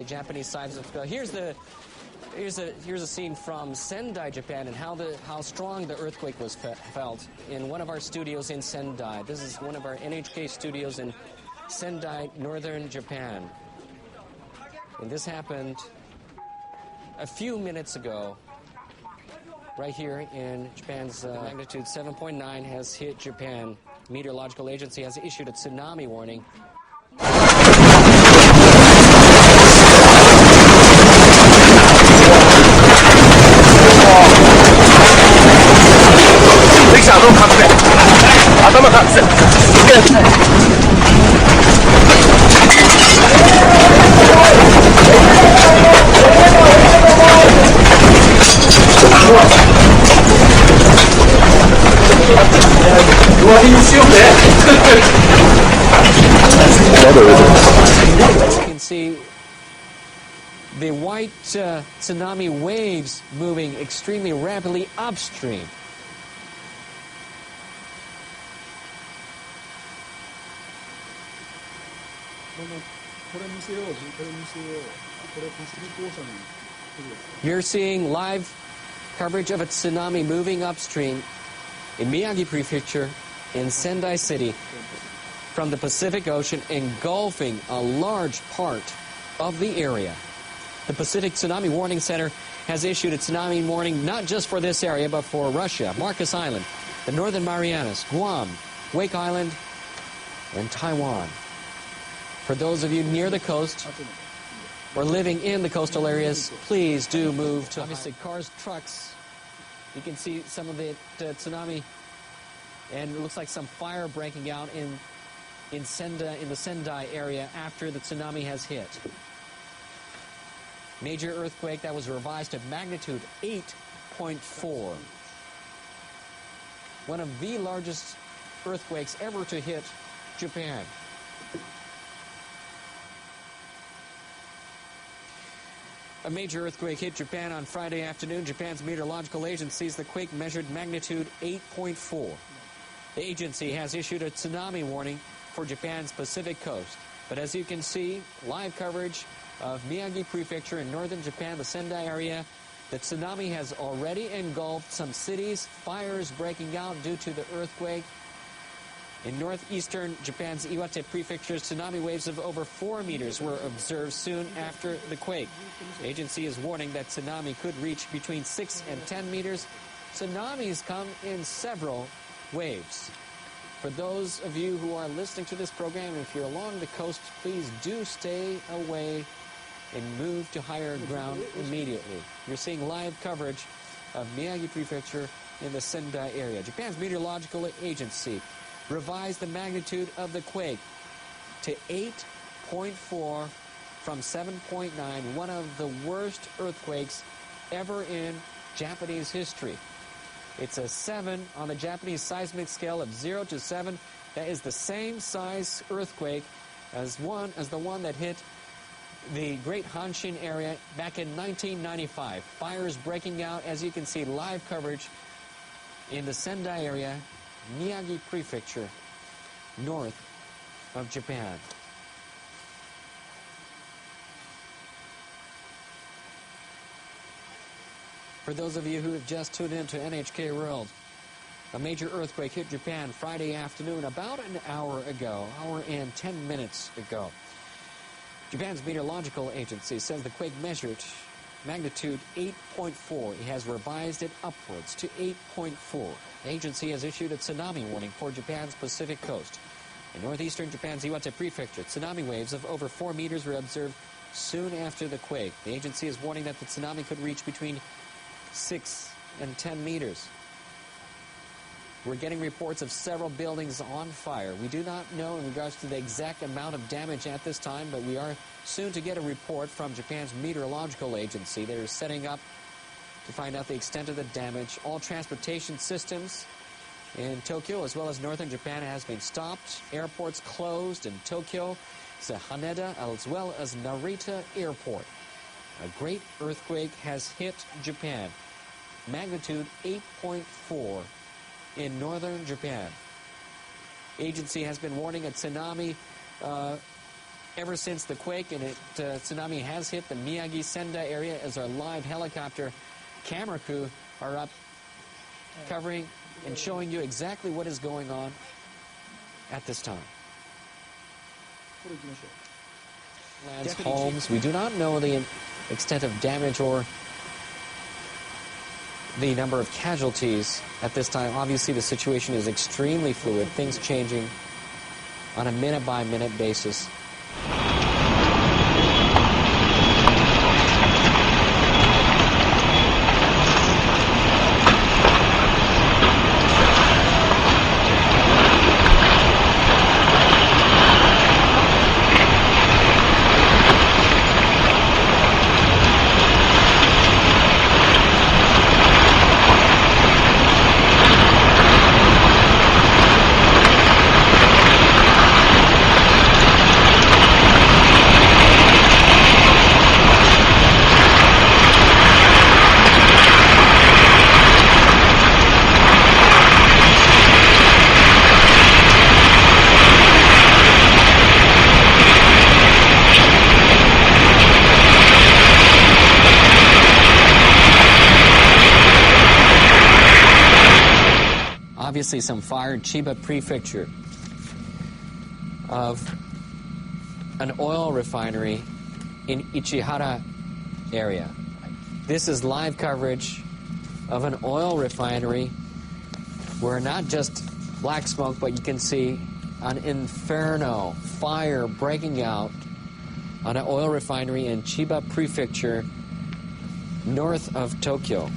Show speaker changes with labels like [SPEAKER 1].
[SPEAKER 1] Japanese side. Here's a scene from Sendai, Japan, and how strong the earthquake was felt in one of our studios in Sendai. This is one of our NHK studios in Sendai, northern Japan. And this happened a few minutes ago, right here in Japan's magnitude 7.9 has hit Japan. Meteorological Agency has issued a tsunami warning. You can see the white tsunami waves moving extremely rapidly upstream. You're seeing live coverage of a tsunami moving upstream in Miyagi Prefecture in Sendai City from the Pacific Ocean, engulfing a large part of the area. The Pacific Tsunami Warning Center has issued a tsunami warning not just for this area, but for Russia, Marcus Island, the Northern Marianas, Guam, Wake Island, and Taiwan. For those of you near the coast or living in the coastal areas, please do move to, obviously, cars, trucks. You can see some of the tsunami, and it looks like some fire breaking out in the Sendai area after the tsunami has hit. Major earthquake that was revised to magnitude 8.4. One of the largest earthquakes ever to hit Japan. A major earthquake hit Japan on Friday afternoon. Japan's meteorological agency says the quake measured magnitude 8.4. The agency has issued a tsunami warning for Japan's Pacific coast. But as you can see, live coverage of Miyagi Prefecture in northern Japan, the Sendai area, the tsunami has already engulfed some cities, fires breaking out due to the earthquake. In northeastern Japan's Iwate Prefecture, tsunami waves of over 4 meters were observed soon after the quake. The agency is warning that tsunami could reach between 6 and 10 meters. Tsunamis come in several waves. For those of you who are listening to this program, if you're along the coast, please do stay away and move to higher ground immediately. You're seeing live coverage of Miyagi Prefecture in the Sendai area. Japan's meteorological agency revised the magnitude of the quake to 8.4 from 7.9, one of the worst earthquakes ever in Japanese history. It's a 7 on the Japanese seismic scale of 0 to 7. That is the same size earthquake as the one that hit the Great Hanshin area back in 1995. Fires breaking out, as you can see, live coverage in the Sendai area, Miyagi Prefecture, north of Japan. For those of you who have just tuned in to NHK World, a major earthquake hit Japan Friday afternoon about an hour and 10 minutes ago. Japan's meteorological agency says the quake measured magnitude 8.4. It has revised it upwards to 8.4. The agency has issued a tsunami warning for Japan's Pacific coast. In northeastern Japan's Iwate Prefecture, tsunami waves of over 4 meters were observed soon after the quake. The agency is warning that the tsunami could reach between 6 and 10 meters. We're getting reports of several buildings on fire. We do not know in regards to the exact amount of damage at this time, but we are soon to get a report from Japan's meteorological agency. They're setting up to find out the extent of the damage. All transportation systems in Tokyo as well as northern Japan has been stopped. Airports closed in Tokyo, Haneda, as well as Narita Airport. A great earthquake has hit Japan. Magnitude 8.4 in northern Japan. Agency has been warning a tsunami ever since the quake, and tsunami has hit the Miyagi Senda area, as our live helicopter camera crew are up covering and showing you exactly what is going on at this time. Lands, homes. We do not know the extent of damage or the number of casualties at this time. Obviously, the situation is extremely fluid, things changing on a minute-by-minute basis. Obviously, some fire in Chiba Prefecture of an oil refinery in Ichihara area. This is live coverage of an oil refinery where not just black smoke, but you can see an inferno, fire breaking out on an oil refinery in Chiba Prefecture, north of Tokyo.